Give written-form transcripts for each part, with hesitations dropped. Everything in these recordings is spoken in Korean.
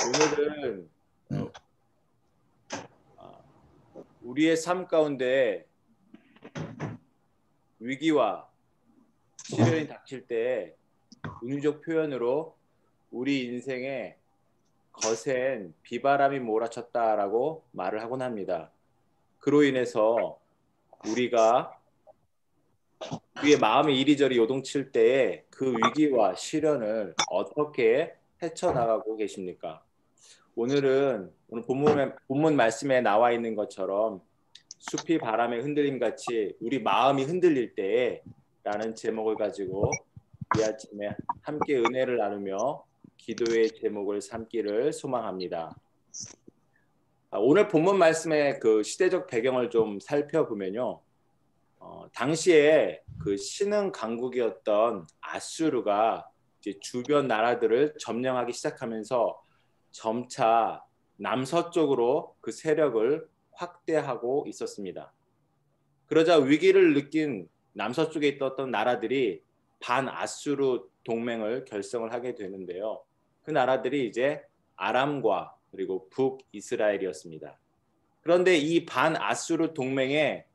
오늘은 우리의 삶 가운데 위기와 시련이 닥칠 때 은유적 표현으로 우리 인생에 거센 비바람이 몰아쳤다라고 말을 하곤 합니다. 그로 인해서 우리가 우리의 마음이 이리저리 요동칠 때에 그 위기와 시련을 어떻게 헤쳐나가고 계십니까? 오늘 본문 말씀에 나와 있는 것처럼 숲이 바람에 흔들림 같이 우리 마음이 흔들릴 때에 라는 제목을 가지고 이 아침에 함께 은혜를 나누며 기도의 제목을 삼기를 소망합니다. 오늘 본문 말씀의 그 시대적 배경을 좀 살펴보면요. 당시에 그 신흥 강국이었던 아수르가 이제 주변 나라들을 점령하기 시작하면서 점차 남서쪽으로 그 세력을 확대하고 있었습니다. 그러자 위기를 느낀 남서쪽에 있었던 나라들이 반아수르 동맹을 결성을 하게 되는데요. 그 나라들이 이제 아람과 그리고 북이스라엘이었습니다. 그런데 이 반아수르 동맹에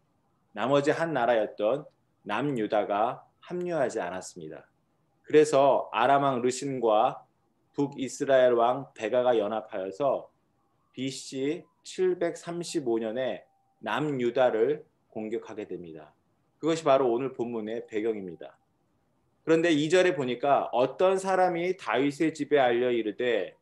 나머지 한 나라였던 남유다가 합류하지 않았습니다. 그래서 아람 왕 르신과 북이스라엘 왕 베가가 연합하여서 BC 735년에 남유다를 공격하게 됩니다. 그것이 바로 오늘 본문의 배경입니다. 그런데 2절에 보니까 어떤 사람이 다윗의 집에 알려 이르되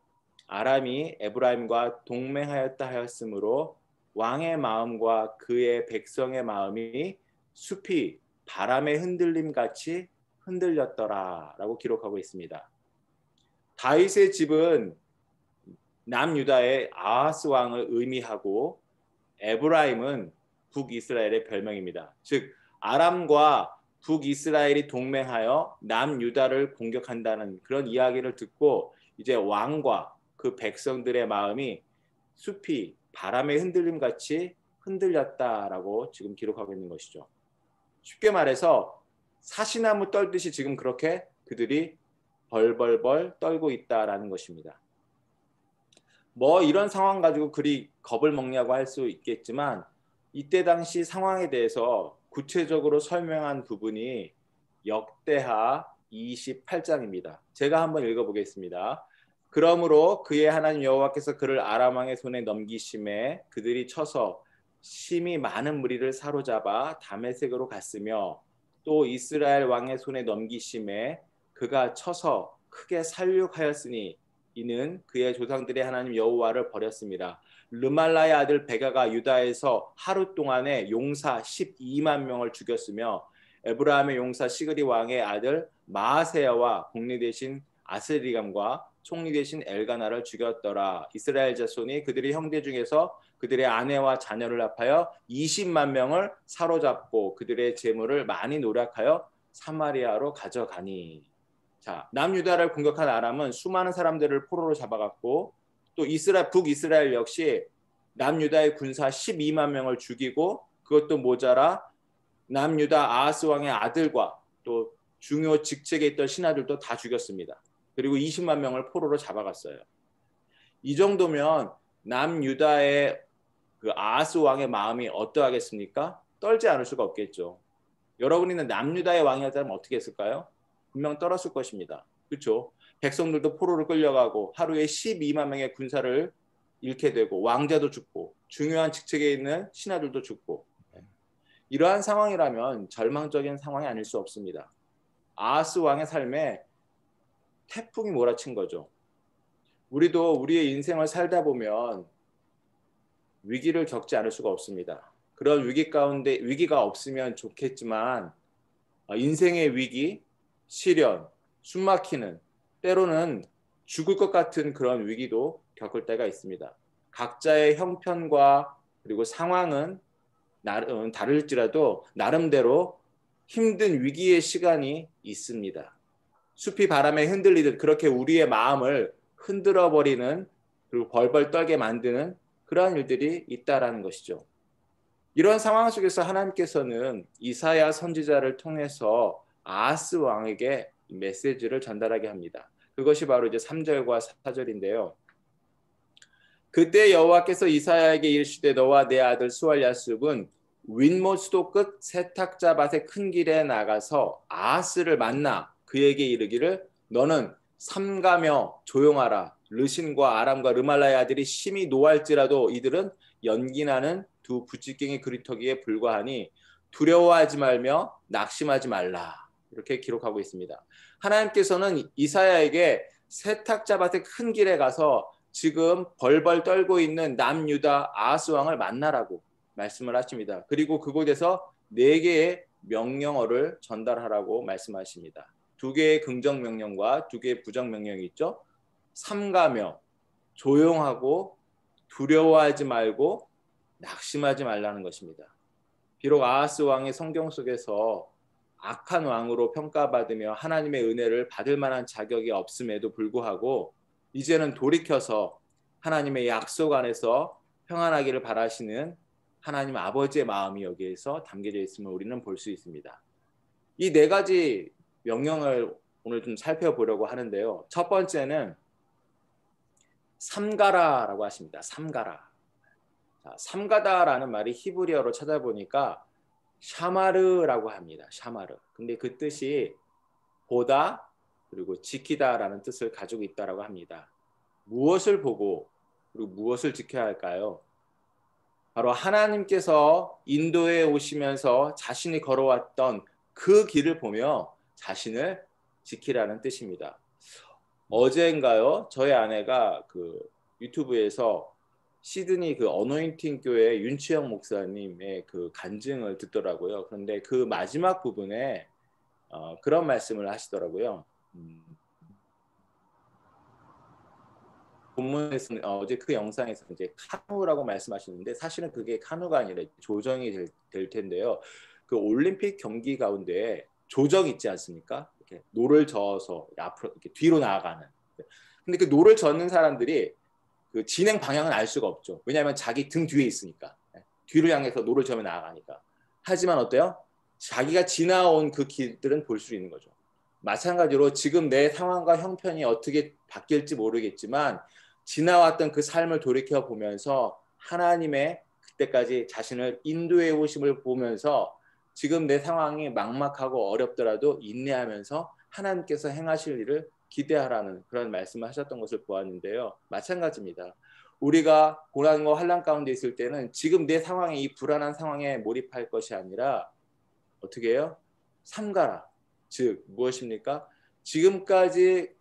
아람이 에브라임과 동맹하였다 하였으므로 왕의 마음과 그의 백성의 마음이 숲이 바람의 흔들림 같이 흔들렸더라라고 기록하고 있습니다. 다윗의 집은 남유다의 아하스 왕을 의미하고 에브라임은 북이스라엘의 별명입니다. 즉 아람과 북이스라엘이 동맹하여 남유다를 공격한다는 그런 이야기를 듣고 이제 왕과 그 백성들의 마음이 숲이 바람의 흔들림 같이 흔들렸다라고 지금 기록하고 있는 것이죠. 쉽게 말해서 사시나무 떨듯이 지금 그렇게 그들이 벌벌벌 떨고 있다라는 것입니다. 뭐 이런 상황 가지고 그리 겁을 먹냐고 할 수 있겠지만 이때 당시 상황에 대해서 구체적으로 설명한 부분이 역대하 28장입니다. 제가 한번 읽어보겠습니다. 그러므로 그의 하나님 여호와께서 그를 아람 왕의 손에 넘기심에 그들이 쳐서 심히 많은 무리를 사로잡아 다메섹으로 갔으며 또 이스라엘 왕의 손에 넘기심에 그가 쳐서 크게 살육하였으니 이는 그의 조상들의 하나님 여호와를 버렸습니다. 르말라의 아들 베가가 유다에서 하루 동안에 용사 12만 명을 죽였으며 에브라임의 용사 시그리 왕의 아들 마아세야와 공리 대신 아스리감과 총리 대신 엘가나를 죽였더라. 이스라엘 자손이 그들의 형제 중에서 그들의 아내와 자녀를 합하여 20만 명을 사로잡고 그들의 재물을 많이 노력하여 사마리아로 가져가니. 자, 남유다를 공격한 아람은 수많은 사람들을 포로로 잡아갔고 또 북이스라엘 역시 남유다의 군사 12만 명을 죽이고 그것도 모자라 남유다 아하스 왕의 아들과 또 중요 직책에 있던 신하들도 다 죽였습니다. 그리고 20만 명을 포로로 잡아갔어요. 이 정도면 남유다의 그 아하스 왕의 마음이 어떠하겠습니까? 떨지 않을 수가 없겠죠. 여러분이 남유다의 왕이었다면 어떻게 했을까요? 분명 떨었을 것입니다. 그렇죠? 백성들도 포로로 끌려가고 하루에 12만 명의 군사를 잃게 되고 왕자도 죽고 중요한 직책에 있는 신하들도 죽고 이러한 상황이라면 절망적인 상황이 아닐 수 없습니다. 아하스 왕의 삶에 태풍이 몰아친 거죠. 우리도 우리의 인생을 살다 보면 위기를 겪지 않을 수가 없습니다. 그런 위기 가운데 위기가 없으면 좋겠지만 인생의 위기, 시련, 숨막히는 때로는 죽을 것 같은 그런 위기도 겪을 때가 있습니다. 각자의 형편과 그리고 상황은 다를지라도 나름대로 힘든 위기의 시간이 있습니다. 숲이 바람에 흔들리듯 그렇게 우리의 마음을 흔들어버리는 그리고 벌벌 떨게 만드는 그러한 일들이 있다라는 것이죠. 이런 상황 속에서 하나님께서는 이사야 선지자를 통해서 아하스 왕에게 메시지를 전달하게 합니다. 그것이 바로 이제 3절과 4절인데요. 그때 여호와께서 이사야에게 이르시되 너와 내 아들 스왈야습은 윗못 수도 끝 세탁자 밭의 큰 길에 나가서 아하스를 만나 그에게 이르기를 너는 삼가며 조용하라. 르신과 아람과 르말라의 아들이 심히 노할지라도 이들은 연기나는 두 부찌깽이 그리터기에 불과하니 두려워하지 말며 낙심하지 말라. 이렇게 기록하고 있습니다. 하나님께서는 이사야에게 세탁자 밭의 큰 길에 가서 지금 벌벌 떨고 있는 남유다 아하스 왕을 만나라고 말씀을 하십니다. 그리고 그곳에서 4개의 명령어를 전달하라고 말씀하십니다. 2개의 긍정 명령과 2개의 부정 명령이 있죠. 삼가며 조용하고 두려워하지 말고 낙심하지 말라는 것입니다. 비록 아하스 왕의 성경 속에서 악한 왕으로 평가받으며 하나님의 은혜를 받을 만한 자격이 없음에도 불구하고 이제는 돌이켜서 하나님의 약속 안에서 평안하기를 바라시는 하나님 아버지의 마음이 여기에서 담겨져 있음을 우리는 볼 수 있습니다. 이 4가지 명령을 오늘 좀 살펴보려고 하는데요. 첫 번째는 삼가라라고 하십니다. 삼가라. 자, 삼가다라는 말이 히브리어로 찾아보니까 샤마르라고 합니다. 샤마르. 근데 그 뜻이 보다 그리고 지키다라는 뜻을 가지고 있다라고 합니다. 무엇을 보고 그리고 무엇을 지켜야 할까요? 바로 하나님께서 인도에 오시면서 자신이 걸어왔던 그 길을 보며 자신을 지키라는 뜻입니다. 어제인가요? 저희 아내가 그 유튜브에서 시드니 그 어노인팅 교회 윤치영 목사님의 그 간증을 듣더라고요. 그런데 그 마지막 부분에 그런 말씀을 하시더라고요. 본문에서 어제 그 영상에서 이제 카누라고 말씀하시는데 사실은 그게 카누가 아니라 조정이 될 텐데요. 그 올림픽 경기 가운데 조정 있지 않습니까? 이렇게 노를 저어서 앞으로 이렇게 뒤로 나아가는. 근데 그 노를 저는 사람들이 그 진행 방향은 알 수가 없죠. 왜냐하면 자기 등 뒤에 있으니까. 뒤를 향해서 노를 저으며 나아가니까. 하지만 어때요? 자기가 지나온 그 길들은 볼 수 있는 거죠. 마찬가지로 지금 내 상황과 형편이 어떻게 바뀔지 모르겠지만 지나왔던 그 삶을 돌이켜 보면서 하나님의 그때까지 자신을 인도해 오심을 보면서 지금 내 상황이 막막하고 어렵더라도 인내하면서 하나님께서 행하실 일을 기대하라는 그런 말씀을 하셨던 것을 보았는데요. 마찬가지입니다. 우리가 고난과 환난 가운데 있을 때는 지금 내 상황에 이 불안한 상황에 몰입할 것이 아니라 어떻게 해요? 삼가라. 즉 무엇입니까? 지금까지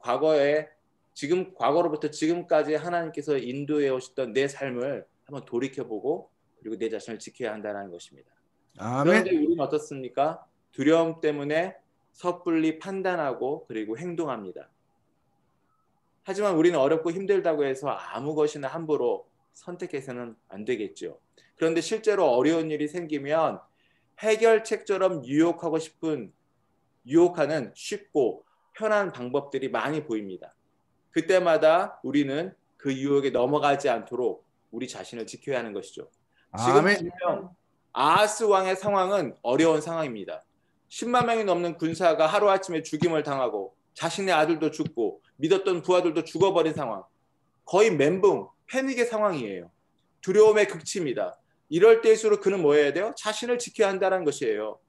과거로부터 지금까지 하나님께서 인도해 오셨던 내 삶을 한번 돌이켜보고 그리고 내 자신을 지켜야 한다는 것입니다. 아멘. 그런데 우리는 어떻습니까? 두려움 때문에 섣불리 판단하고 그리고 행동합니다. 하지만 우리는 어렵고 힘들다고 해서 아무 것이나 함부로 선택해서는 안 되겠죠. 그런데 실제로 어려운 일이 생기면 해결책처럼 유혹하는 쉽고 편한 방법들이 많이 보입니다. 그때마다 우리는 그 유혹에 넘어가지 않도록 우리 자신을 지켜야 하는 것이죠. 지금 아멘. 분명 아하스 왕의 상황은 어려운 상황입니다. 10만 명이 넘는 군사가 하루아침에 죽임을 당하고 자신의 아들도 죽고 믿었던 부하들도 죽어버린 상황. 거의 멘붕, 패닉의 상황이에요. 두려움의 극치입니다. 이럴 때일수록 그는 뭐 해야 돼요? 자신을 지켜야 한다는 것이에요.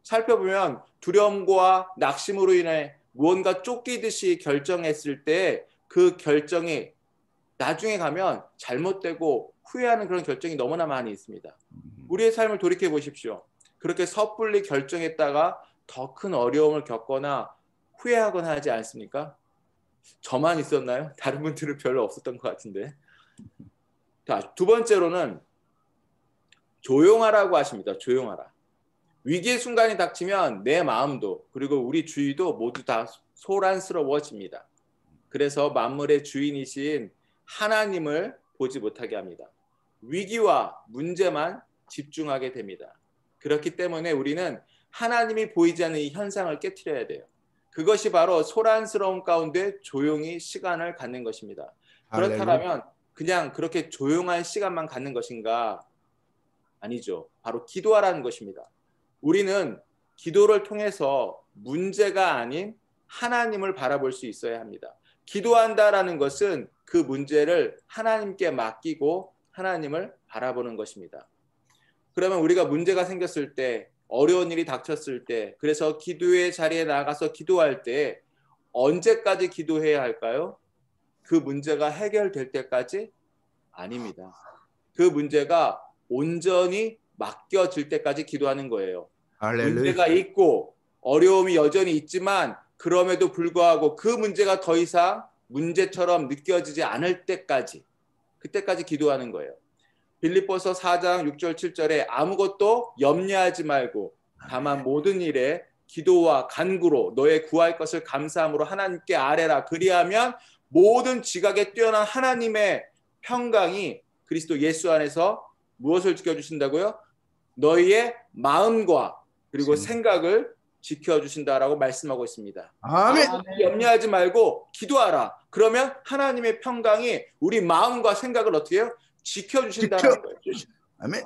살펴보면 두려움과 낙심으로 인해 무언가 쫓기듯이 결정했을 때 그 결정이 나중에 가면 잘못되고 후회하는 그런 결정이 너무나 많이 있습니다. 우리의 삶을 돌이켜 보십시오. 그렇게 섣불리 결정했다가 더 큰 어려움을 겪거나 후회하거나 하지 않습니까? 저만 있었나요? 다른 분들은 별로 없었던 것 같은데. 자, 두 번째로는 조용하라고 하십니다. 조용하라. 위기의 순간이 닥치면 내 마음도 그리고 우리 주위도 모두 다 소란스러워집니다. 그래서 만물의 주인이신 하나님을 보지 못하게 합니다. 위기와 문제만 집중하게 됩니다. 그렇기 때문에 우리는 하나님이 보이지 않는 이 현상을 깨트려야 돼요. 그것이 바로 소란스러움 가운데 조용히 시간을 갖는 것입니다. 그렇다면 그냥 그렇게 조용한 시간만 갖는 것인가? 아니죠. 바로 기도하라는 것입니다. 우리는 기도를 통해서 문제가 아닌 하나님을 바라볼 수 있어야 합니다. 기도한다라는 것은 그 문제를 하나님께 맡기고 하나님을 바라보는 것입니다. 그러면 우리가 문제가 생겼을 때, 어려운 일이 닥쳤을 때, 그래서 기도의 자리에 나가서 기도할 때 언제까지 기도해야 할까요? 그 문제가 해결될 때까지? 아닙니다. 그 문제가 온전히 맡겨질 때까지 기도하는 거예요. 할렐루야. 문제가 있고 어려움이 여전히 있지만 그럼에도 불구하고 그 문제가 더 이상 문제처럼 느껴지지 않을 때까지, 그때까지 기도하는 거예요. 빌립보서 4장 6절 7절에 아무것도 염려하지 말고 다만 모든 일에 기도와 간구로 너의 구할 것을 감사함으로 하나님께 아뢰라. 그리하면 모든 지각에 뛰어난 하나님의 평강이 그리스도 예수 안에서 무엇을 지켜주신다고요? 너희의 마음과 그리고 생각을 지켜주신다라고 말씀하고 있습니다. 아멘. 염려하지 말고 기도하라. 그러면 하나님의 평강이 우리 마음과 생각을 어떻게 해요? 지켜주신다는 거예요. 아멘.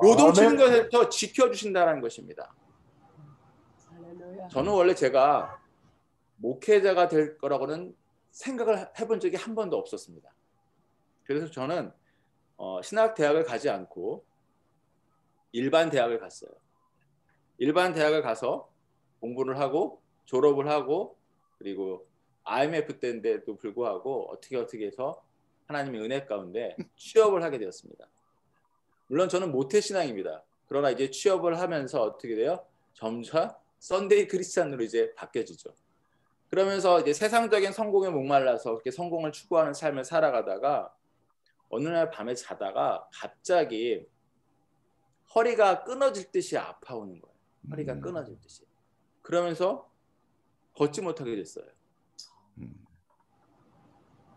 요동치는 것에서 지켜주신다는 것입니다. 저는 원래 제가 목회자가 될 거라고는 생각을 해본 적이 한 번도 없었습니다. 그래서 저는 신학대학을 가지 않고 일반 대학을 갔어요. 일반 대학을 가서 공부를 하고 졸업을 하고 그리고 IMF 때인데도 불구하고 어떻게 해서 하나님의 은혜 가운데 취업을 하게 되었습니다. 물론 저는 모태신앙입니다. 그러나 이제 취업을 하면서 어떻게 돼요? 점차 썬데이 크리스찬으로 이제 바뀌어지죠. 그러면서 이제 세상적인 성공에 목말라서 그렇게 성공을 추구하는 삶을 살아가다가 어느 날 밤에 자다가 갑자기 허리가 끊어질 듯이 아파오는 거예요. 허리가 끊어질 듯이. 그러면서 걷지 못하게 됐어요.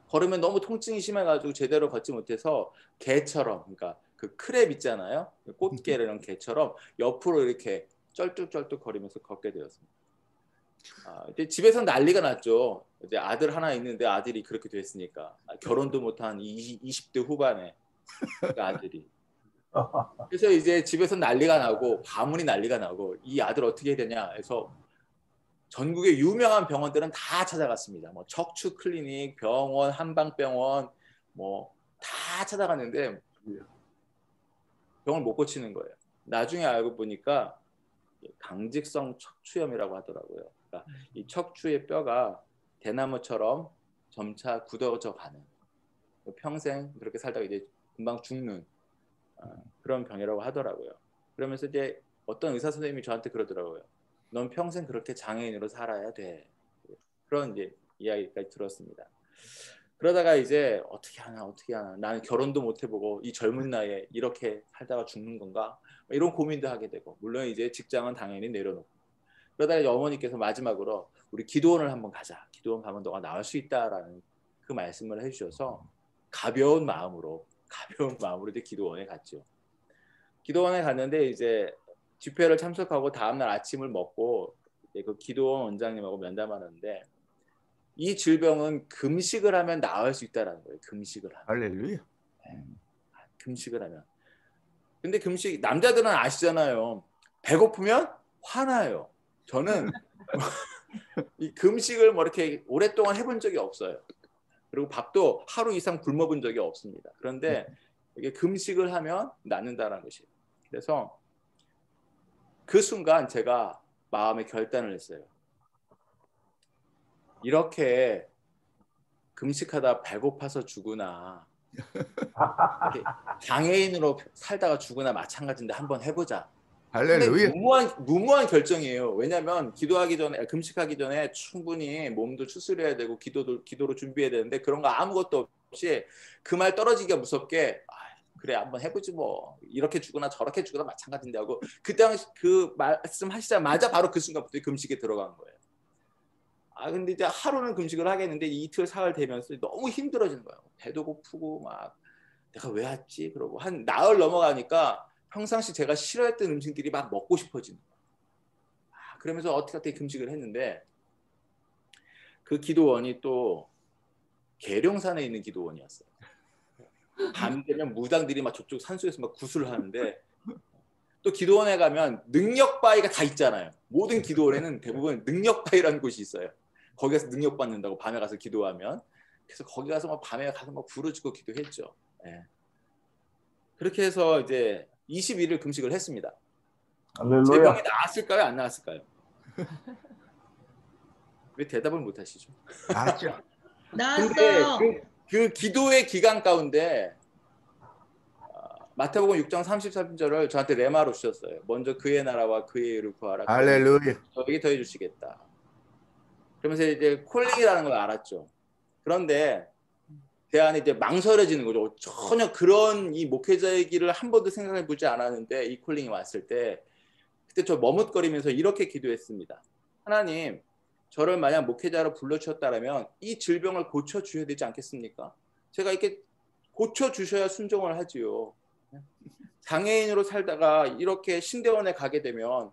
걸으면 너무 통증이 심해가지고 제대로 걷지 못해서 개처럼, 그러니까 그 크랩 있잖아요. 꽃게 이런 개처럼 옆으로 이렇게 쩔뚝쩔뚝 거리면서 걷게 되었습니다. 이제 집에서 난리가 났죠. 이제 아들 하나 있는데 아들이 그렇게 됐으니까 결혼도 못한 20대 후반에 그 아들이. 그래서 이제 집에서 난리가 나고 가문이 난리가 나고 이 아들 어떻게 해야 되냐 해서 전국의 유명한 병원들은 다 찾아갔습니다. 뭐 척추 클리닉, 병원, 한방병원 뭐 다 찾아갔는데 병을 못 고치는 거예요. 나중에 알고 보니까 강직성 척추염이라고 하더라고요. 그러니까 이 척추의 뼈가 대나무처럼 점차 굳어져 가는, 평생 그렇게 살다가 이제 금방 죽는 그런 병이라고 하더라고요. 그러면서 이제 어떤 의사 선생님이 저한테 그러더라고요. 넌 평생 그렇게 장애인으로 살아야 돼. 그런 이제 이야기까지 들었습니다. 그러다가 이제 어떻게 하나 나는 결혼도 못 해보고 이 젊은 나이에 이렇게 살다가 죽는 건가 이런 고민도 하게 되고, 물론 이제 직장은 당연히 내려놓고, 그러다가 어머니께서 마지막으로 우리 기도원을 한번 가자. 기도원 가면 너가 나을 수 있다라는 그 말씀을 해주셔서 가벼운 마음으로 이제 기도원에 갔죠. 기도원에 갔는데 이제 집회를 참석하고 다음날 아침을 먹고 그 기도원 원장님하고 면담하는데 이 질병은 금식을 하면 나을 수 있다라는 거예요. 금식을 하면. 할렐루야. 금식을 하면. 근데 금식, 남자들은 아시잖아요. 배고프면 화나요. 저는 이 금식을 뭐 이렇게 오랫동안 해본 적이 없어요. 그리고 밥도 하루 이상 굶어본 적이 없습니다. 그런데 이게 금식을 하면 낫는다는 것이에요. 그래서 그 순간 제가 마음의 결단을 했어요. 이렇게 금식하다 배고파서 죽으나 이렇게 장애인으로 살다가 죽으나 마찬가지인데 한번 해보자. 할렐루야. 무모한 결정이에요. 왜냐하면 금식하기 전에 충분히 몸도 추스려야 되고 기도로 준비해야 되는데 그런 거 아무것도 없이 그 말 떨어지기가 무섭게 그래 한번 해보지 뭐 이렇게 죽으나 저렇게 죽으나 마찬가지인데 하고 그 당시 그 말씀 하시자마자 바로 그 순간부터 금식에 들어간 거예요. 근데 이제 하루는 금식을 하겠는데 이틀 사흘 되면서 너무 힘들어지는 거예요. 배도 고프고 막 내가 왜 왔지? 그러고 한 나흘 넘어가니까 평상시 제가 싫어했던 음식들이 막 먹고 싶어지는 거예요. 그러면서 어떻게 금식을 했는데 그 기도원이 또 계룡산에 있는 기도원이었어요. 밤 되면 무당들이 막 저쪽 산속에서 막 구슬을 하는데 또 기도원에 가면 능력바위가 다 있잖아요. 모든 기도원에는 대부분 능력바위라는 곳이 있어요. 거기서 능력 받는다고 밤에 가서 기도하면. 그래서 거기 가서 막 밤에 가서 막 부르짖고 기도했죠. 예. 그렇게 해서 이제 20일을 금식을 했습니다. 제 병이 할렐루야. 나았을까요? 안 나았을까요? 왜 대답을 못 하시죠? 나았죠. 근데 나왔어요. 그 기도의 기간 가운데 마태복음 6장 33절을 저한테 레마로 주셨어요. 먼저 그의 나라와 그의 의를 구하라. 할렐루야. 저에게 더해 주시겠다. 그러면서 이제 콜링이라는 걸 알았죠. 그런데 제 안에 이제 망설여지는 거죠. 전혀 그런 이 목회자의 길을 한 번도 생각해 보지 않았는데 이 콜링이 왔을 때 그때 저 머뭇거리면서 이렇게 기도했습니다. 하나님, 저를 만약 목회자로 불러주셨다면 이 질병을 고쳐주셔야 되지 않겠습니까? 제가 이렇게 고쳐주셔야 순종을 하지요. 장애인으로 살다가 이렇게 신대원에 가게 되면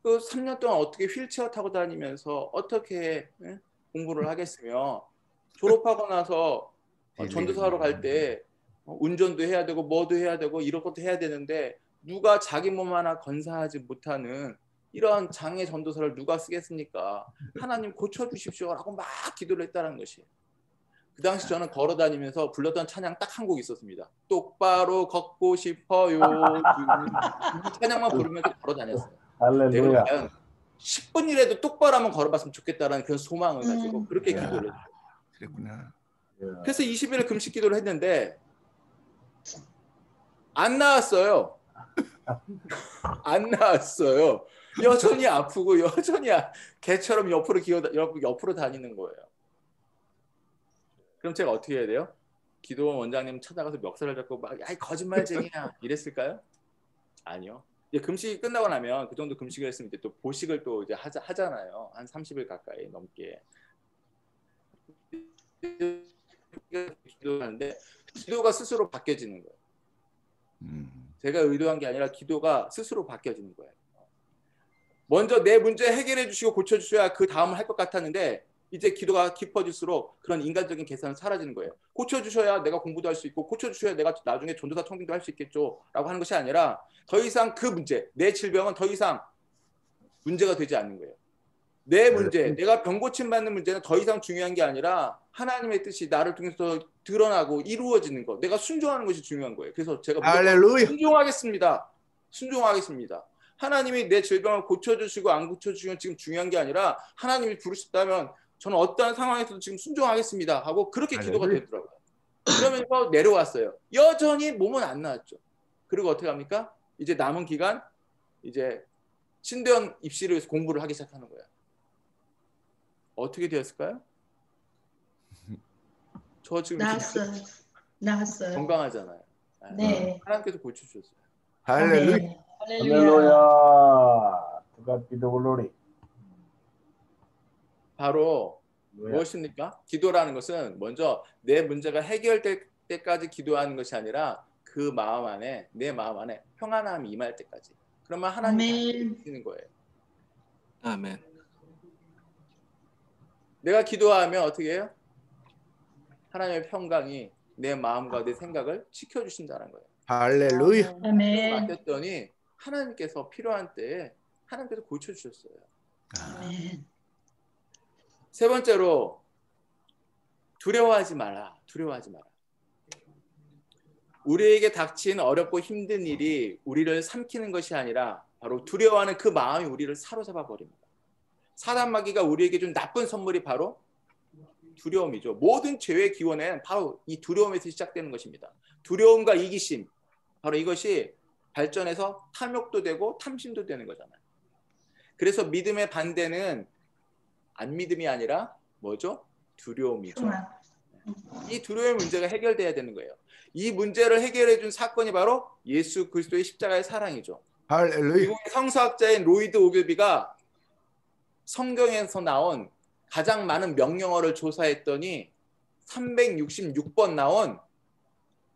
그 3년 동안 어떻게 휠체어 타고 다니면서 어떻게 공부를 하겠으며 졸업하고 나서 전도사로 갈 때 운전도 해야 되고 뭐도 해야 되고 이런 것도 해야 되는데 누가 자기 몸 하나 건사하지 못하는 이런 장애 전도사를 누가 쓰겠습니까? 하나님 고쳐주십시오라고 막 기도를 했다는 것이에요. 그 당시 저는 걸어 다니면서 불렀던 찬양 딱 한 곡 있었습니다. 똑바로 걷고 싶어요. 이 찬양만 부르면서 걸어 다녔어요. 할렐루야. 내가 10분이라도 똑바로 한번 걸어봤으면 좋겠다라는 그런 소망을 가지고 그렇게 야. 기도를 했어요. 그랬구나. 그래서 20일을 금식 기도를 했는데 안 나왔어요. 안 나왔어요. 여전히 아프고 여전히 개처럼 옆으로 다니는 거예요. 그럼 제가 어떻게 해야 돼요? 기도원 원장님 찾아가서 멱살을 잡고 막 야, 거짓말쟁이야 이랬을까요? 아니요. 이제 금식이 끝나고 나면 그 정도 금식을 했으면 이제 또 보식을 또 이제 하잖아요. 한 30일 가까이 넘게. 기도하는데 기도가 스스로 바뀌어지는 거예요. 제가 의도한 게 아니라 기도가 스스로 바뀌어지는 거예요. 먼저 내 문제 해결해 주시고 고쳐주셔야 그 다음을 할 것 같았는데 이제 기도가 깊어질수록 그런 인간적인 계산은 사라지는 거예요. 고쳐주셔야 내가 공부도 할 수 있고 고쳐주셔야 내가 나중에 전도사 청빙도 할 수 있겠죠 라고 하는 것이 아니라 더 이상 그 문제, 내 질병은 더 이상 문제가 되지 않는 거예요. 내 문제, 내가 병 고침 받는 문제는 더 이상 중요한 게 아니라 하나님의 뜻이 나를 통해서 드러나고 이루어지는 것, 내가 순종하는 것이 중요한 거예요. 그래서 제가 할렐루야. 순종하겠습니다. 순종하겠습니다. 하나님이 내 질병을 고쳐주시고 안 고쳐주시면 지금 중요한 게 아니라 하나님이 부르셨다면 저는 어떠한 상황에서도 지금 순종하겠습니다 하고 그렇게 기도가 되더라고요. 그러면서 내려왔어요. 여전히 몸은 안 나았죠. 그리고 어떻게 합니까? 이제 남은 기간 이제 신대원 입시를 위해서 공부를 하기 시작하는 거예요. 어떻게 되었을까요? 저 지금 나왔어요. 건강하잖아요. 네. 하나님께서 고쳐주셨어요. 할렐루야. 아멘. 할렐루야. To God be the glory. 바로 무엇입니까? 기도라는 것은 먼저 내 문제가 해결될 때까지 기도하는 것이 아니라 그 마음 안에 내 마음 안에 평안함이 임할 때까지. 그러면 하나님이 해주시는 거예요. 아멘. 내가 기도하면 어떻게 해요? 하나님의 평강이 내 마음과 내 생각을 지켜주신다는 거예요. 할렐루야. 아멘. 맡겼더니 하나님께서 필요한 때에 하나님께서 고쳐주셨어요. 아멘. 세 번째로 두려워하지 마라. 두려워하지 마라. 우리에게 닥친 어렵고 힘든 일이 우리를 삼키는 것이 아니라 바로 두려워하는 그 마음이 우리를 사로잡아 버립니다. 사단 마귀가 우리에게 준 나쁜 선물이 바로 두려움이죠. 모든 죄의 기원은 바로 이 두려움에서 시작되는 것입니다. 두려움과 이기심, 바로 이것이 발전해서 탐욕도 되고 탐심도 되는 거잖아요. 그래서 믿음의 반대는 안 믿음이 아니라 뭐죠? 두려움이죠. 이 두려움의 문제가 해결돼야 되는 거예요. 이 문제를 해결해 준 사건이 바로 예수 그리스도의 십자가의 사랑이죠. 할렐루야. 미국의 성서학자인 로이드 오글비가 성경에서 나온 가장 많은 명령어를 조사했더니 366번 나온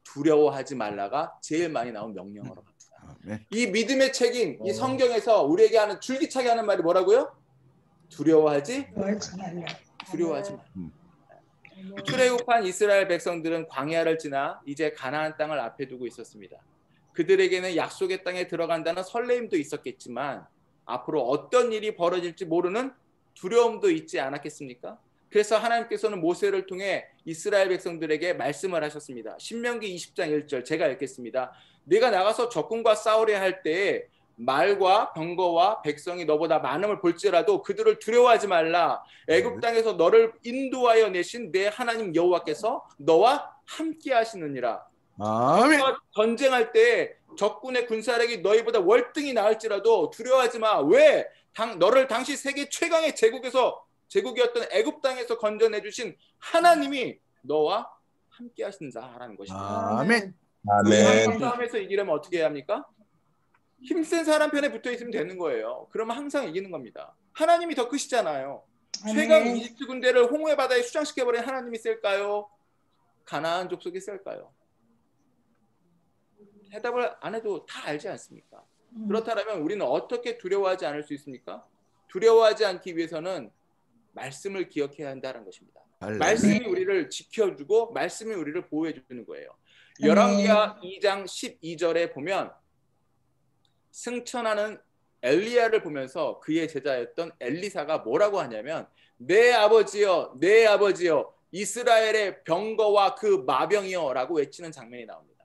두려워하지 말라가 제일 많이 나온 명령어로 갑니다. 이 믿음의 책임, 이 성경에서 우리에게 하는 줄기차게 하는 말이 뭐라고요? 두려워하지 말라. 두려워하지 말라. 출애굽한 이스라엘 백성들은 광야를 지나 이제 가나안 땅을 앞에 두고 있었습니다. 그들에게는 약속의 땅에 들어간다는 설레임도 있었겠지만 앞으로 어떤 일이 벌어질지 모르는 두려움도 있지 않았겠습니까? 그래서 하나님께서는 모세를 통해 이스라엘 백성들에게 말씀을 하셨습니다. 신명기 20장 1절 제가 읽겠습니다. 네가 나가서 적군과 싸우려 할 때에 말과 병거와 백성이 너보다 많음을 볼지라도 그들을 두려워하지 말라. 애굽 땅에서 너를 인도하여 내신 내 하나님 여호와께서 너와 함께 하시느니라. 아멘. 전쟁할 때 적군의 군사력이 너희보다 월등히 나을지라도 두려워하지 마. 왜? 너를 당시 세계 최강의 제국이었던 애굽 땅에서 건져내 주신 하나님이 너와 함께 하신다라는 것입니다. 아멘. 아멘. 싸움에서 이기려면 어떻게 해야 합니까? 힘센 사람 편에 붙어 있으면 되는 거예요. 그러면 항상 이기는 겁니다. 하나님이 더 크시잖아요. 최강 이집트 군대를 홍해 바다에 수장시켜버린 하나님이 셀까요? 가나안 족속이 셀까요? 대답을 안 해도 다 알지 않습니까? 그렇다면 우리는 어떻게 두려워하지 않을 수 있습니까? 두려워하지 않기 위해서는 말씀을 기억해야 한다는 것입니다. 말씀이 우리를 지켜주고 말씀이 우리를 보호해 주는 거예요. 열왕기하 2장 12절에 보면 승천하는 엘리야를 보면서 그의 제자였던 엘리사가 뭐라고 하냐면 내 아버지여 내 아버지여 이스라엘의 병거와 그 마병이여 라고 외치는 장면이 나옵니다.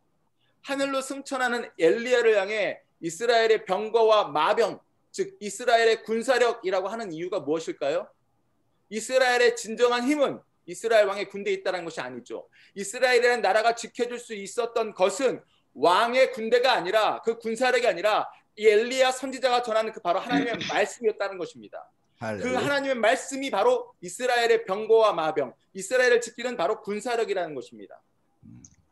하늘로 승천하는 엘리야를 향해 이스라엘의 병거와 마병, 즉 이스라엘의 군사력이라고 하는 이유가 무엇일까요? 이스라엘의 진정한 힘은 이스라엘 왕의 군대에 있다는 것이 아니죠. 이스라엘이라는 나라가 지켜줄 수 있었던 것은 왕의 군대가 아니라 그 군사력이 아니라 이 엘리야 선지자가 전하는 그 바로 하나님의 말씀이었다는 것입니다. 그 하나님의 말씀이 바로 이스라엘의 병거와 마병, 이스라엘을 지키는 바로 군사력이라는 것입니다.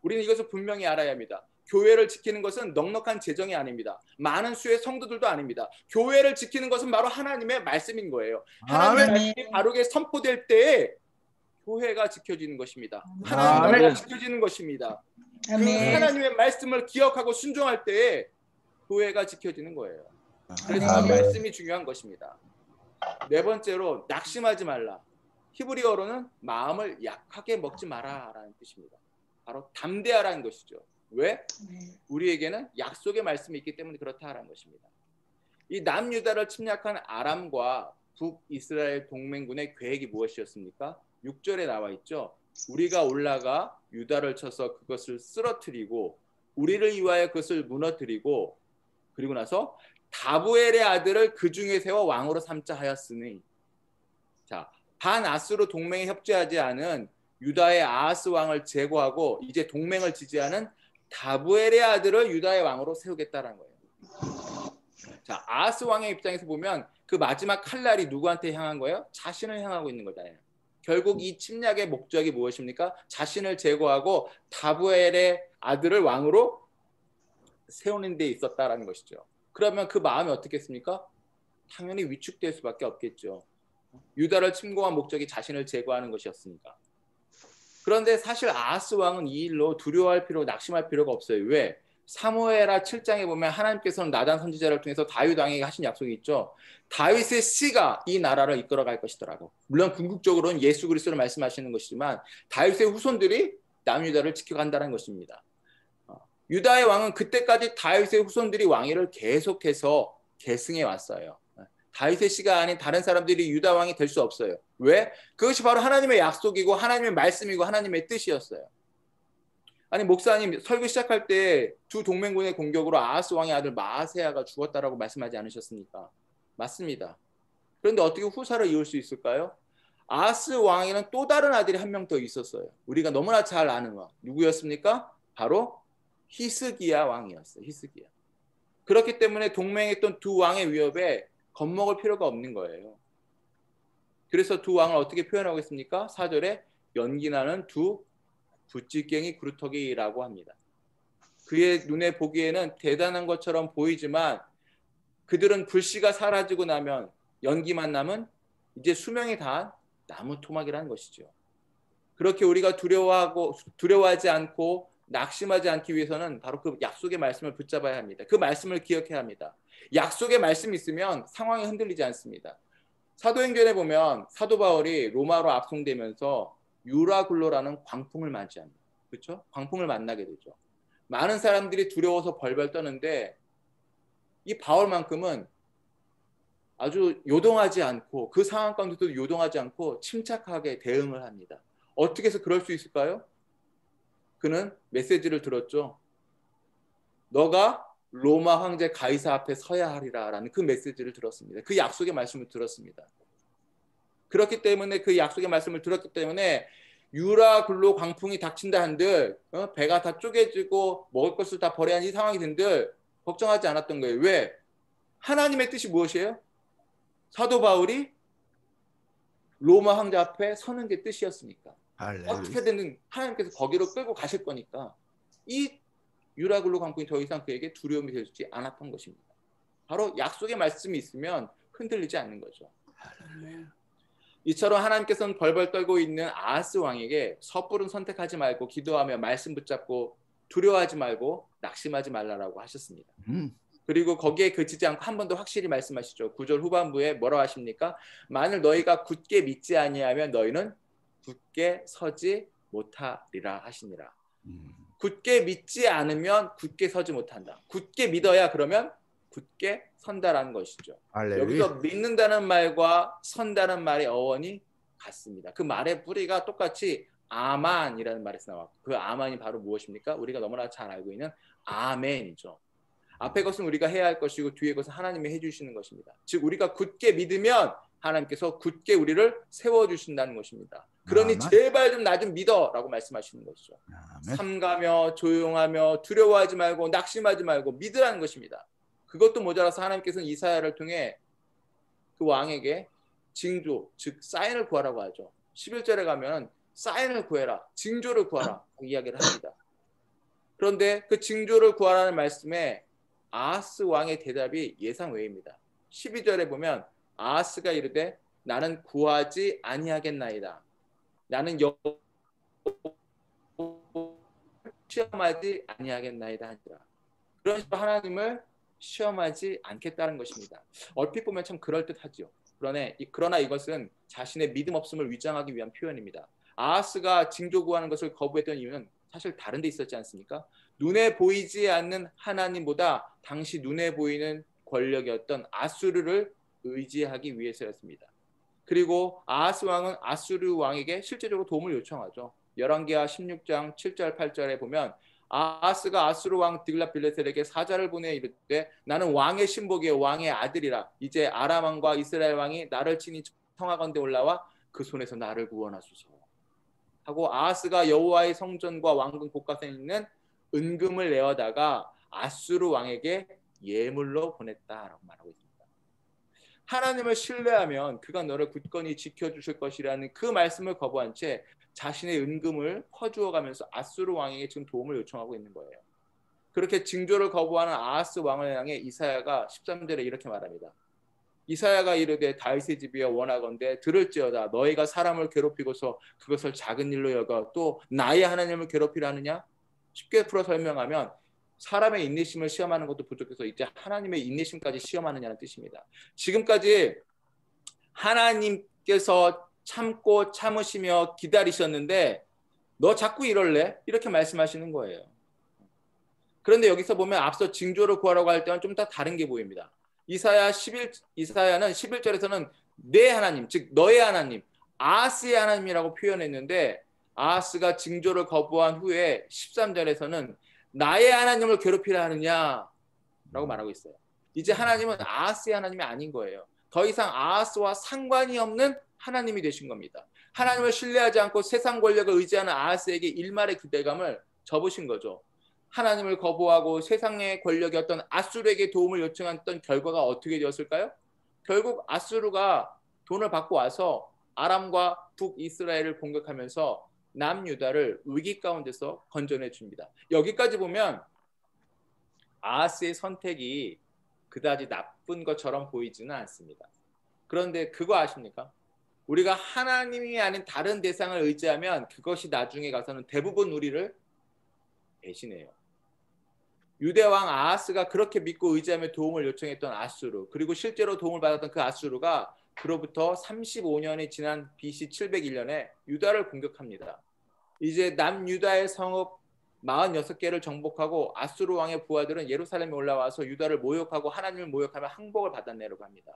우리는 이것을 분명히 알아야 합니다. 교회를 지키는 것은 넉넉한 재정이 아닙니다. 많은 수의 성도들도 아닙니다. 교회를 지키는 것은 바로 하나님의 말씀인 거예요. 하나님의 말씀이 바르게 선포될 때에 교회가 지켜지는 것입니다. 하나님의 지켜지는 것입니다. 그 하나님의 말씀을 기억하고 순종할 때에 교회가 지켜지는 거예요. 그래서 말씀이 중요한 것입니다. 네 번째로 낙심하지 말라. 히브리어로는 마음을 약하게 먹지 마라라는 뜻입니다. 바로 담대하라는 것이죠. 왜? 우리에게는 약속의 말씀이 있기 때문에 그렇다라는 것입니다. 이 남유다를 침략한 아람과 북이스라엘 동맹군의 계획이 무엇이었습니까? 6절에 나와 있죠. 우리가 올라가 유다를 쳐서 그것을 쓰러뜨리고 우리를 위하여 그것을 무너뜨리고 그리고 나서 다부엘의 아들을 그 중에 세워 왕으로 삼자 하였으니, 자, 반아스로 동맹에 협조하지 않은 유다의 아하스 왕을 제거하고 이제 동맹을 지지하는 다부엘의 아들을 유다의 왕으로 세우겠다라는 거예요. 자, 아하스 왕의 입장에서 보면 그 마지막 칼날이 누구한테 향한 거예요? 자신을 향하고 있는 거잖아요. 결국 이 침략의 목적이 무엇입니까? 자신을 제거하고 다부엘의 아들을 왕으로 세우는 데 있었다라는 것이죠. 그러면 그 마음이 어떻겠습니까? 당연히 위축될 수밖에 없겠죠. 유다를 침공한 목적이 자신을 제거하는 것이었으니까. 그런데 사실 아하스 왕은 이 일로 두려워할 필요, 낙심할 필요가 없어요. 왜? 사무엘하 7장에 보면 하나님께서는 나단 선지자를 통해서 다윗 왕에게 하신 약속이 있죠. 다윗의 씨가 이 나라를 이끌어갈 것이더라고. 물론 궁극적으로는 예수 그리스도를 말씀하시는 것이지만 다윗의 후손들이 남유다를 지켜간다는 것입니다. 유다의 왕은 그때까지 다윗의 후손들이 왕위를 계속해서 계승해 왔어요. 다윗의 씨가 아닌 다른 사람들이 유다 왕이 될 수 없어요. 왜? 그것이 바로 하나님의 약속이고 하나님의 말씀이고 하나님의 뜻이었어요. 아니 목사님 설교 시작할 때 두 동맹군의 공격으로 아하스 왕의 아들 마아세야가 죽었다라고 말씀하지 않으셨습니까? 맞습니다. 그런데 어떻게 후사를 이을 수 있을까요? 아하스 왕에는 또 다른 아들이 한 명 더 있었어요. 우리가 너무나 잘 아는 왕. 누구였습니까? 바로 히스기야 왕이었어요. 히스기야. 그렇기 때문에 동맹했던 두 왕의 위협에 겁먹을 필요가 없는 거예요. 그래서 두 왕을 어떻게 표현하고 있습니까? 4절에 연기나는 두 부찌깽이 그루터기라고 합니다. 그의 눈에 보기에는 대단한 것처럼 보이지만 그들은 불씨가 사라지고 나면 연기만 남은 이제 수명이 다한 나무 토막이라는 것이죠. 그렇게 우리가 두려워하지 않고 낙심하지 않기 위해서는 바로 그 약속의 말씀을 붙잡아야 합니다. 그 말씀을 기억해야 합니다. 약속의 말씀이 있으면 상황이 흔들리지 않습니다. 사도행전에 보면 사도 바울이 로마로 압송되면서 유라굴로라는 광풍을 맞이합니다. 그렇죠? 광풍을 만나게 되죠. 많은 사람들이 두려워서 벌벌 떠는데 이 바울만큼은 아주 요동하지 않고 그 상황 가운데도 요동하지 않고 침착하게 대응을 합니다. 어떻게 해서 그럴 수 있을까요? 그는 메시지를 들었죠. 너가 로마 황제 가이사 앞에 서야 하리라 라는 그 메시지를 들었습니다. 그 약속의 말씀을 들었습니다. 그렇기 때문에 그 약속의 말씀을 들었기 때문에 유라 근로 광풍이 닥친다 한들 배가 다 쪼개지고 먹을 것을 다 버려야 하는 이 상황이 된들 걱정하지 않았던 거예요. 왜? 하나님의 뜻이 무엇이에요? 사도 바울이 로마 황제 앞에 서는 게 뜻이었으니까. 할렐루야. 어떻게든 하나님께서 거기로 끌고 가실 거니까 이 유라 근로 광풍이 더 이상 그에게 두려움이 되지 않았던 것입니다. 바로 약속의 말씀이 있으면 흔들리지 않는 거죠. 할렐루야. 이처럼 하나님께서는 벌벌 떨고 있는 아하스 왕에게 섣부른 선택하지 말고 기도하며 말씀 붙잡고 두려워하지 말고 낙심하지 말라라고 하셨습니다. 그리고 거기에 그치지 않고 한 번 더 확실히 말씀하시죠. 9절 후반부에 뭐라고 하십니까? 만일 너희가 굳게 믿지 아니하면 너희는 굳게 서지 못하리라 하시니라. 굳게 믿지 않으면 굳게 서지 못한다. 굳게 믿어야 그러면 굳게 선다라는 것이죠. 할렐루야. 여기서 믿는다는 말과 선다는 말의 어원이 같습니다. 그 말의 뿌리가 똑같이 아만이라는 말에서 나왔고 그 아만이 바로 무엇입니까? 우리가 너무나 잘 알고 있는 아멘이죠. 앞에 것은 우리가 해야 할 것이고 뒤에 것은 하나님이 해주시는 것입니다. 즉 우리가 굳게 믿으면 하나님께서 굳게 우리를 세워주신다는 것입니다. 그러니 아멘. 제발 좀 나 좀 믿어라고 말씀하시는 것이죠. 아멘. 삼가며 조용하며 두려워하지 말고 낙심하지 말고 믿으라는 것입니다. 그것도 모자라서 하나님께서는 이사야를 통해 그 왕에게 징조, 즉 사인을 구하라고 하죠. 11절에 가면 사인을 구해라, 징조를 구하라 이야기를 합니다. 그런데 그 징조를 구하라는 말씀에 아하스 왕의 대답이 예상 외입니다. 12절에 보면 아하스가 이르되 나는 구하지 아니하겠나이다. 나는 시험하지 아니하겠나이다 하니라. 그런 식으로 하나님을 시험하지 않겠다는 것입니다. 얼핏 보면 참 그럴듯하죠. 그러나 이것은 자신의 믿음 없음을 위장하기 위한 표현입니다. 아하스가 징조 구하는 것을 거부했던 이유는 사실 다른 데 있었지 않습니까? 눈에 보이지 않는 하나님보다 당시 눈에 보이는 권력이었던 아수르를 의지하기 위해서였습니다. 그리고 아하스 왕은 아수르 왕에게 실제적으로 도움을 요청하죠. 열왕기하 16장 7절 8절에 보면 아하스가 아수르 왕 딜랏빌레셀에게 사자를 보내 이르되 나는 왕의 신복이요 왕의 아들이라. 이제 아람 왕과 이스라엘 왕이 나를 친히 청하건대 올라와 그 손에서 나를 구원하소서 하고 아하스가 여호와의 성전과 왕궁 곳간에 있는 은금을 내어다가 아수르 왕에게 예물로 보냈다라고 말하고 있습니다. 하나님을 신뢰하면 그가 너를 굳건히 지켜주실 것이라는 그 말씀을 거부한 채 자신의 은금을 퍼주어가면서 아수르 왕에게 지금 도움을 요청하고 있는 거예요. 그렇게 징조를 거부하는 아하스 왕을 향해 이사야가 13절에 이렇게 말합니다. 이사야가 이르되 다윗의 집이여 원하건대 들을지어다. 너희가 사람을 괴롭히고서 그것을 작은 일로 여겨 또 나의 하나님을 괴롭히려 하느냐? 쉽게 풀어 설명하면 사람의 인내심을 시험하는 것도 부족해서 이제 하나님의 인내심까지 시험하느냐는 뜻입니다. 지금까지 하나님께서 참고 참으시며 기다리셨는데 너 자꾸 이럴래? 이렇게 말씀하시는 거예요. 그런데 여기서 보면 앞서 징조를 구하라고 할 때는 좀 더 다른 게 보입니다. 이사야는 11절에서는 내 하나님, 즉 너의 하나님, 아하스의 하나님이라고 표현했는데 아하스가 징조를 거부한 후에 13절에서는 나의 하나님을 괴롭히려 하느냐라고 말하고 있어요. 이제 하나님은 아하스의 하나님이 아닌 거예요. 더 이상 아하스와 상관이 없는 하나님이 되신 겁니다. 하나님을 신뢰하지 않고 세상 권력을 의지하는 아하스에게 일말의 기대감을 접으신 거죠. 하나님을 거부하고 세상의 권력이었던 아수르에게 도움을 요청했던 결과가 어떻게 되었을까요? 결국 아수르가 돈을 받고 와서 아람과 북이스라엘을 공격하면서 남유다를 위기 가운데서 건져내 줍니다. 여기까지 보면 아하스의 선택이 그다지 나쁜 것처럼 보이지는 않습니다. 그런데 그거 아십니까? 우리가 하나님이 아닌 다른 대상을 의지하면 그것이 나중에 가서는 대부분 우리를 배신해요. 유대왕 아하스가 그렇게 믿고 의지하며 도움을 요청했던 아수르, 그리고 실제로 도움을 받았던 그 아수르가 그로부터 35년이 지난 BC 701년에 유다를 공격합니다. 이제 남유다의 성읍 46개를 정복하고 아수르 왕의 부하들은 예루살렘에 올라와서 유다를 모욕하고 하나님을 모욕하며 항복을 받아내려고 합니다.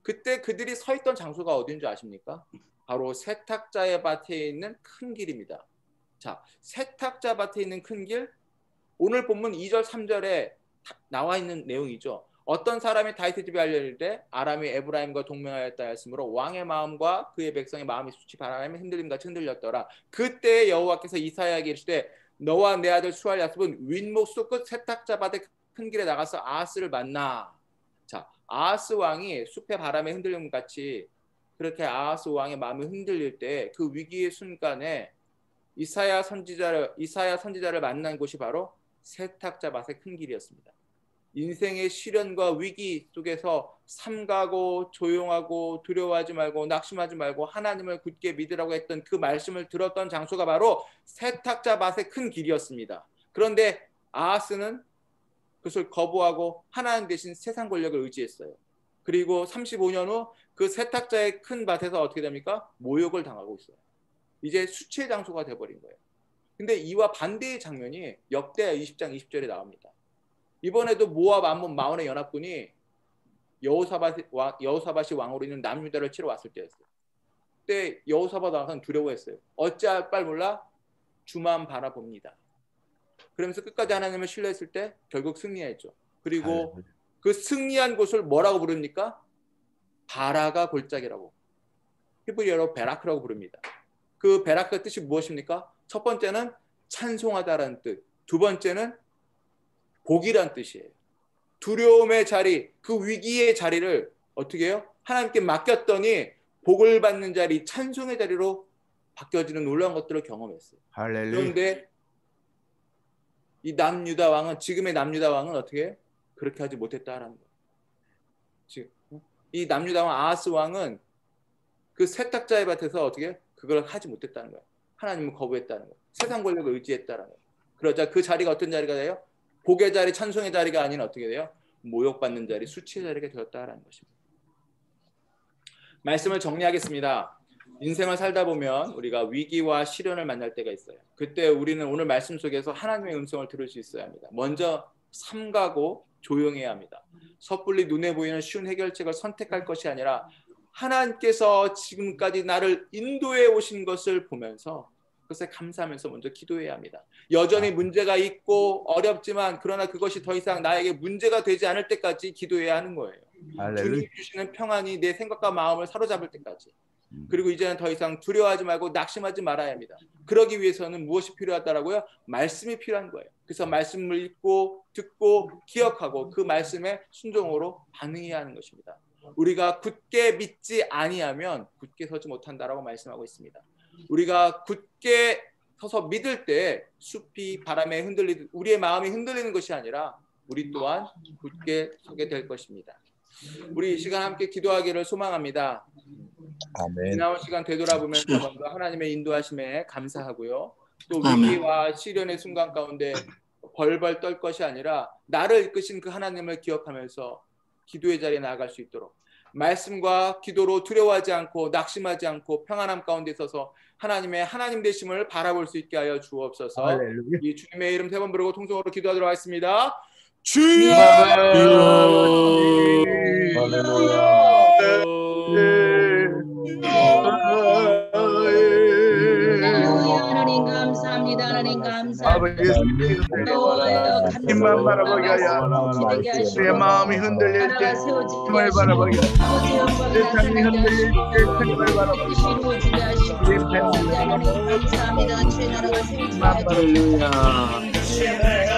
그때 그들이 서 있던 장소가 어딘 줄 아십니까? 바로 세탁자의 밭에 있는 큰 길입니다. 자, 세탁자 밭에 있는 큰 길, 오늘 본문 2절 3절에 나와 있는 내용이죠. 어떤 사람이 다윗의 집에 알려질 때 아람이 에브라임과 동맹하였다 했으므로 왕의 마음과 그의 백성의 마음이 수치 바람에 흔들림같이 흔들렸더라. 그때 여호와께서 이사야에게 이르시되 너와 내 아들 수알 야습은 윗목 숲끝 세탁자 밭의 큰 길에 나가서 아하스를 만나. 자, 아하스 왕이 숲의 바람에 흔들림 같이 그렇게 아하스 왕의 마음이 흔들릴 때 그 위기의 순간에 이사야 선지자를 만난 곳이 바로 세탁자 밭의 큰 길이었습니다. 인생의 시련과 위기 속에서 삼가고 조용하고 두려워하지 말고 낙심하지 말고 하나님을 굳게 믿으라고 했던 그 말씀을 들었던 장소가 바로 세탁자 밭의 큰 길이었습니다. 그런데 아하스는 그것을 거부하고 하나님 대신 세상 권력을 의지했어요. 그리고 35년 후 그 세탁자의 큰 밭에서 어떻게 됩니까? 모욕을 당하고 있어요. 이제 수치의 장소가 돼버린 거예요. 근데 이와 반대의 장면이 역대 20장 20절에 나옵니다. 이번에도 모압, 암몬, 마온의 연합군이 여호사밧이 왕으로 있는 남유다를 치러 왔을 때였어요. 그때 여호사밧 왕은 두려워했어요. 어찌할 바를 몰라 주만 바라봅니다. 그러면서 끝까지 하나님을 신뢰했을 때 결국 승리했죠. 그리고 그 승리한 곳을 뭐라고 부릅니까? 바라가 골짜기라고, 히브리어로 베라크라고 부릅니다. 그 베라크의 뜻이 무엇입니까? 첫 번째는 찬송하다라는 뜻, 두 번째는 복이란 뜻이에요. 두려움의 자리, 그 위기의 자리를 어떻게 해요? 하나님께 맡겼더니 복을 받는 자리, 찬송의 자리로 바뀌어지는 놀라운 것들을 경험했어요. 할렐루야. 그런데 이 남유다 왕은, 지금의 남유다 왕은 어떻게 해요? 그렇게 하지 못했다라는 거예요. 지금 이 남유다 왕 아하스 왕은 그 세탁자의 밭에서 어떻게 해요? 그걸 하지 못했다는 거예요. 하나님을 거부했다는 거예요. 세상 권력을 의지했다는 거예요. 그러자 그 자리가 어떤 자리가 돼요? 복의 자리, 찬송의 자리가 아닌 어떻게 돼요? 모욕받는 자리, 수치의 자리가 되었다라는 것입니다. 말씀을 정리하겠습니다. 인생을 살다 보면 우리가 위기와 시련을 만날 때가 있어요. 그때 우리는 오늘 말씀 속에서 하나님의 음성을 들을 수 있어야 합니다. 먼저 삼가고 조용해야 합니다. 섣불리 눈에 보이는 쉬운 해결책을 선택할 것이 아니라 하나님께서 지금까지 나를 인도해 오신 것을 보면서 그것에 감사하면서 먼저 기도해야 합니다. 여전히 문제가 있고 어렵지만 그러나 그것이 더 이상 나에게 문제가 되지 않을 때까지 기도해야 하는 거예요. 주님 주시는 평안이 내 생각과 마음을 사로잡을 때까지. 그리고 이제는 더 이상 두려워하지 말고 낙심하지 말아야 합니다. 그러기 위해서는 무엇이 필요하다라고요? 말씀이 필요한 거예요. 그래서 말씀을 읽고 듣고 기억하고 그 말씀에 순종으로 반응해야 하는 것입니다. 우리가 굳게 믿지 아니하면 굳게 서지 못한다라고 말씀하고 있습니다. 우리가 굳게 서서 믿을 때 숲이 바람에 흔들리듯 우리의 마음이 흔들리는 것이 아니라 우리 또한 굳게 서게 될 것입니다. 우리 이 시간 함께 기도하기를 소망합니다. 아멘. 지나온 시간 되돌아보면서 먼저 하나님의 인도하심에 감사하고요. 또 아멘. 위기와 시련의 순간 가운데 벌벌 떨 것이 아니라 나를 이끄신 그 하나님을 기억하면서 기도의 자리에 나아갈 수 있도록 말씀과 기도로 두려워하지 않고 낙심하지 않고 평안함 가운데 있어서 하나님의 하나님 되심을 바라볼 수 있게 하여 주옵소서. 할렐루야. 이 주님의 이름 세 번 부르고 통성으로 기도하도록 하겠습니다. 주여! 하나님 감사합니다. 하나님 감사합니다. 힘만 바라보게 하여 내 마음이 흔들릴 때 힘을 바라보게 하여 세상이 흔들릴 때 힘을 바라보게 하나님 감사합니다. 주의 나라가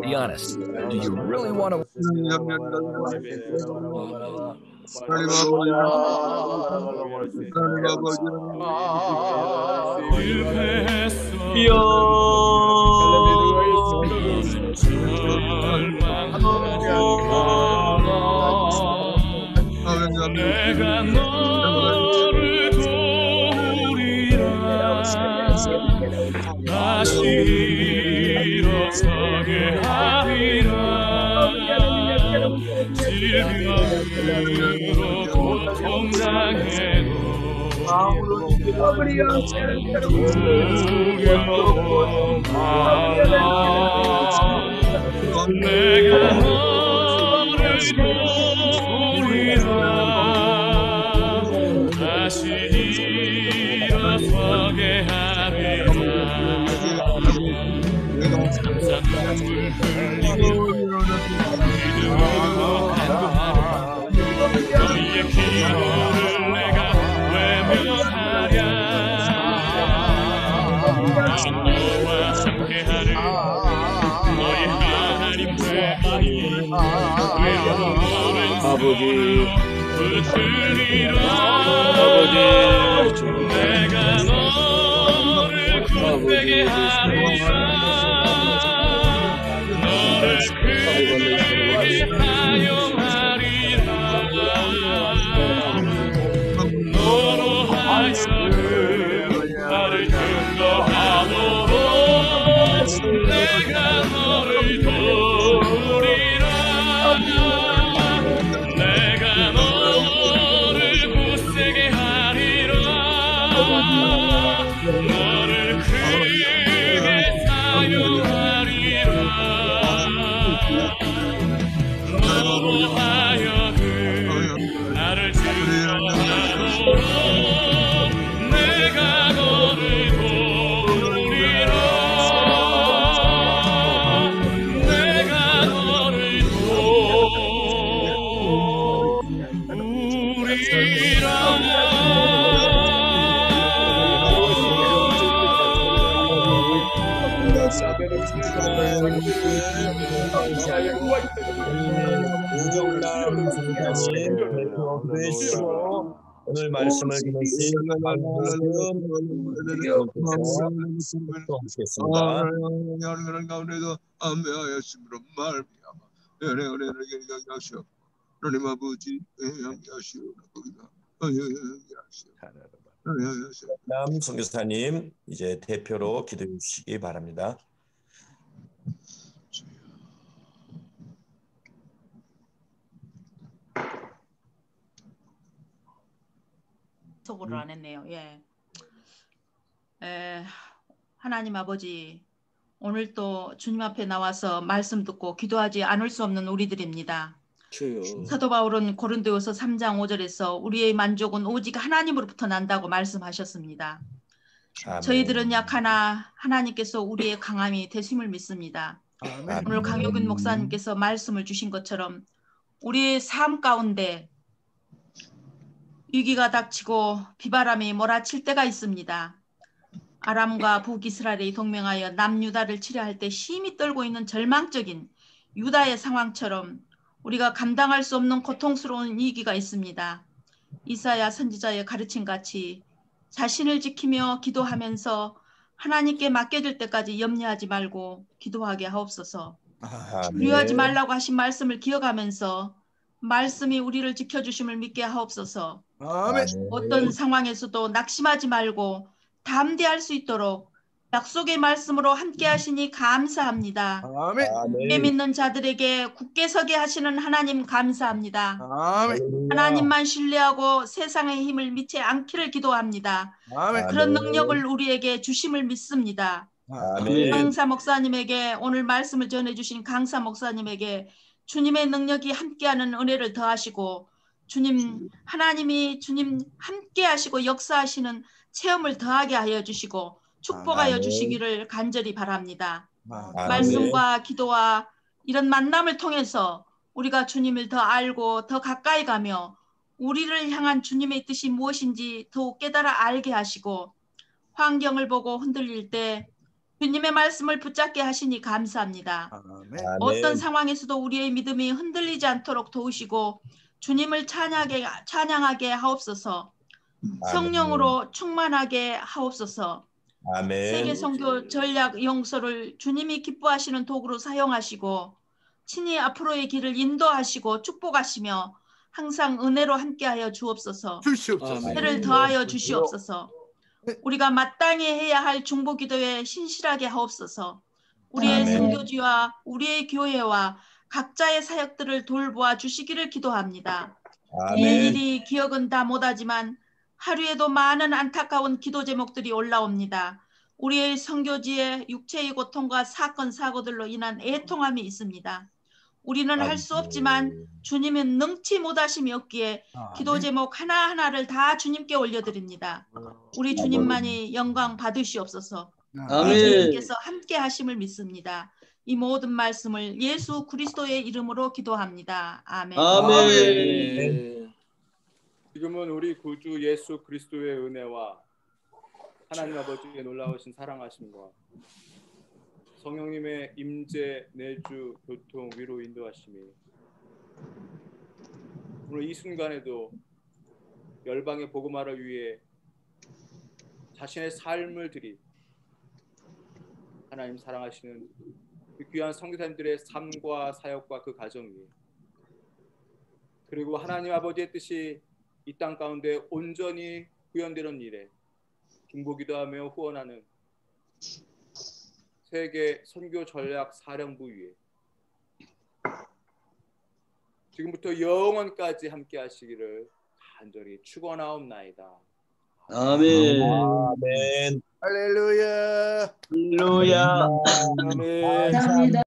Be honest. Do you really want to? 내가 너를 도우리라 다시 일어서게 하리라 질병으로 고통당해도 두려워 마라 내가 너를 도우리라 다시 일어서게 하리라 감사 눈물 흘리고 믿음으로 너희의 기도를 내가 외면하랴 나는 너와 함께하리 너희 하나님 되리니 외로움을 아버지 붙들리라 아버지 내가 너를 굳세게 하리라 너를 크게 사용하리라 너로 하여금 나를 증거하도록 내가 너를 도우리라 내가 너를 굳세게 하리라 너를 크게 사용하리라 너로 하여금 나를 증거하도록 내가 너를 도우리라 내가 너를 도우리라 오늘 말씀을 들으신 가운데도 안배하였으므로 말미암아 은혜를 하시오 하나님 아버지 하시오 남 선교사님 이제 대표로 기도해 주시기 바랍니다. 속으로 안 했네요. 예. 하나님 아버지, 오늘 또 주님 앞에 나와서 말씀 듣고 기도하지 않을 수 없는 우리들입니다. 주여. 사도 바울은 고린도후서 3장 5절에서 우리의 만족은 오직 하나님으로부터 난다고 말씀하셨습니다. 아멘. 저희들은 약하나 하나님께서 우리의 강함이 되심을 믿습니다. 아멘. 오늘 강효근 목사님께서 말씀을 주신 것처럼 우리의 삶 가운데 위기가 닥치고 비바람이 몰아칠 때가 있습니다. 아람과 북이스라엘이 동맹하여 남유다를 치려할 때 힘이 떨고 있는 절망적인 유다의 상황처럼 우리가 감당할 수 없는 고통스러운 위기가 있습니다. 이사야 선지자의 가르침같이 자신을 지키며 기도하면서 하나님께 맡겨질 때까지 염려하지 말고 기도하게 하옵소서. 두려워하지 말라고 하신 말씀을 기억하면서 말씀이 우리를 지켜주심을 믿게 하옵소서. 아멘. 어떤 상황에서도 낙심하지 말고 담대할 수 있도록 약속의 말씀으로 함께 하시니 감사합니다. 아멘. 믿게 믿는 자들에게 굳게 서게 하시는 하나님 감사합니다. 아멘. 하나님만 신뢰하고 세상의 힘을 믿지 않기를 기도합니다. 아멘. 그런 능력을 우리에게 주심을 믿습니다. 아멘. 강사 목사님에게 오늘 말씀을 전해주신 강사 목사님에게 주님의 능력이 함께하는 은혜를 더하시고 주님 하나님이 주님 함께하시고 역사하시는 체험을 더하게 하여 주시고 축복하여 주시기를 간절히 바랍니다. 말씀과 기도와 이런 만남을 통해서 우리가 주님을 더 알고 더 가까이 가며 우리를 향한 주님의 뜻이 무엇인지 더욱 깨달아 알게 하시고 환경을 보고 흔들릴 때 주님의 말씀을 붙잡게 하시니 감사합니다. 아멘. 어떤 상황에서도 우리의 믿음이 흔들리지 않도록 도우시고 주님을 찬양하게 하옵소서. 성령으로 충만하게 하옵소서. 아멘. 세계 선교 전략 용서를 주님이 기뻐하시는 도구로 사용하시고 친히 앞으로의 길을 인도하시고 축복하시며 항상 은혜로 함께하여 주옵소서. 주시옵소서. 은혜를 더하여 주시옵소서. 우리가 마땅히 해야 할 중보기도에 신실하게 하옵소서. 우리의 아멘. 선교지와 우리의 교회와 각자의 사역들을 돌보아 주시기를 기도합니다. 아멘. 일일이 기억은 다 못하지만 하루에도 많은 안타까운 기도 제목들이 올라옵니다. 우리의 선교지에 육체의 고통과 사건 사고들로 인한 애통함이 있습니다. 우리는 할 수 없지만 주님은 능치 못하심이 없기에 기도 제목 하나하나를 다 주님께 올려드립니다. 우리 주님만이 영광 받으시옵소서. 우리 주님께서 함께 하심을 믿습니다. 이 모든 말씀을 예수 그리스도의 이름으로 기도합니다. 아멘. 아멘. 지금은 우리 구주 예수 그리스도의 은혜와 하나님 아버지의 놀라우신 사랑하심과 성령님의 임재, 내주, 교통, 위로 인도하심이 오늘 이 순간에도 열방의 복음화를 위해 자신의 삶을 드린 하나님 사랑하시는 그 귀한 선교사님들의 삶과 사역과 그 가정 위에 그리고 하나님 아버지의 뜻이 이 땅 가운데 온전히 구현되는 일에 중보기도하며 후원하는 세계 선교 전략 사령부 위에 지금부터 영원까지 함께 하시기를 간절히 축원하옵나이다. 아멘. 아멘. 할렐루야. 할렐루야. 아멘. 감사합니다.